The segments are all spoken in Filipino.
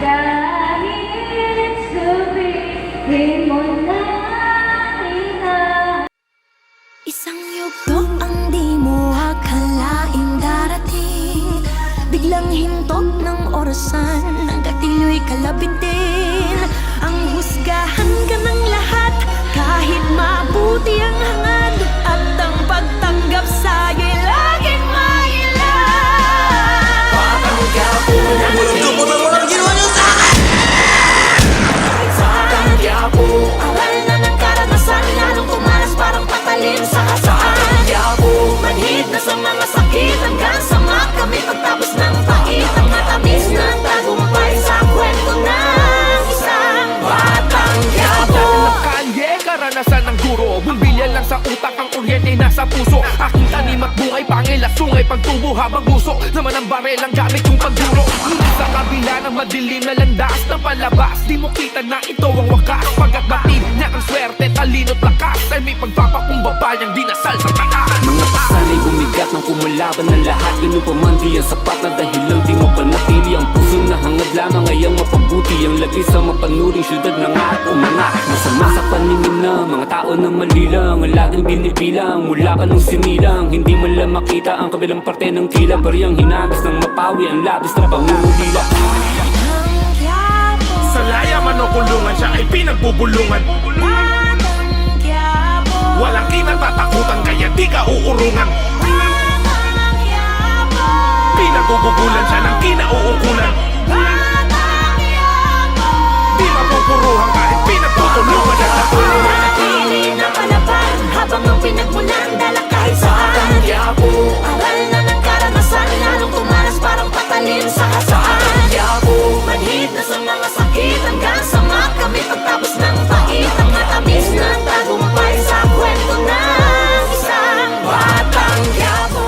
Kahit sabihin mo na isang yugto ang di mo akalaing darating, biglang hintok ng orasan, hanggang tiyo'y kalabintin. Ang husgahan ka ng lahat, kahit mabuti ang hangad, at ang pagtanggap sa'yo'y laging mailan. Patanggap mo na walang ginawa niyo sa akin! Patanggap mo, awal na ng karanasan, lalong tumalas parang patalim sa kasaan. Patanggap mo, manhid na sa mga sakit, hanggang sama kami pagtapos ng pait. Ang matamis na tagumpay sa kwento ng isang patanggap mo. Karanasan ng guro, bumbilya lang sa utak, ang kuryente nasa puso. Aking tanim at bungay, pangil at sungay, pagtubo habang gusto naman ang barel ang gamit kong pagduro. Ngunit sa kabila ng madilim na landas ng palabas, di mo kita na ito ang wakas. Pagkat batid na ang swerte, talino't lakas, ay may pagpapakumbaba niyang dinasal sa taas. Mga pasanay bumigat ng kumulaban ng lahat, ganun pa man di ang sapat na dahilan, di mo panatili ang puso na hangad lamang ay ang mapabuti. Ang lagi sa mapanuring syudad na nga at umangat. Masama sa paningin na mga tao na malilang, ang laging binibilang mula pa nung sinilang. Hindi man lang makita ang kabilang parte ng tila, bariyang hinagis ng mapawi ang labis na pangungulila. Sa laya man o kulungan, siya ay pinagbubulungan. Walang kinatatakutan kaya di ka uurungan. Pinagugugulan siya ng kinauukulan. Di mapupuruhan kahit pinagtutulungan siya sa tulungan. Manatili na palaban habang ang pinagmulan dala kahit saan. Aral na ng karanasan, lalong tumalas parang patalim sa kasaan. Manhid na sa mga sakit, hanggang sama kami pagtapos ng pait. Ang matamis na tagumpay sa kwento ng isang batang yabo.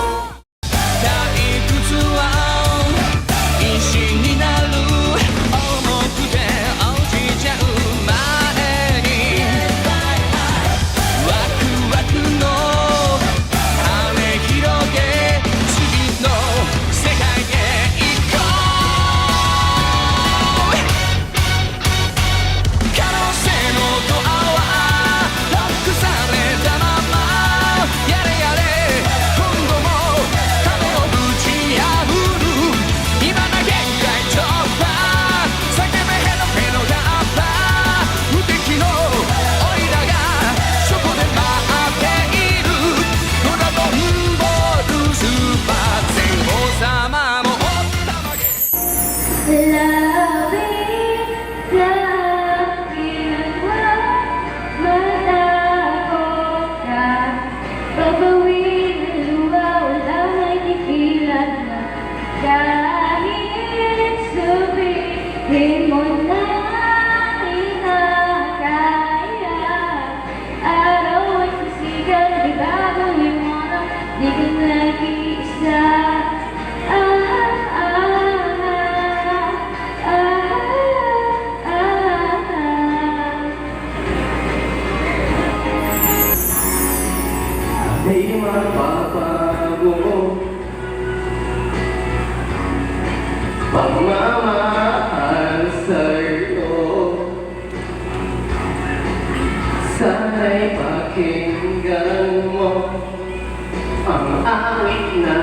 Kahit sabihin mo na inakaya, araw at sisigaw, di babawi mo na di ka nag-iisa. Di mapapago pagmamahal sa'yo. Sana'y pakinggan mo ang awit na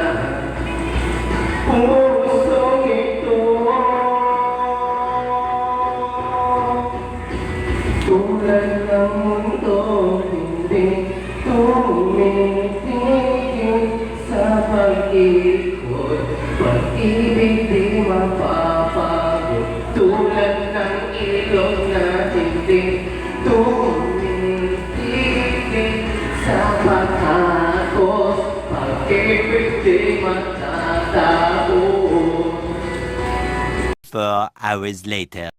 pusong ito. Tulad ng mundo, hindi tumitingin sa pag-ikot. Pag-ibig di mapapagod, tulad ng ilog na hindi tumitigil sa pagkakos. Pag-ibig di matatapos. 4 hours later.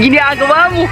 ginagawa mo?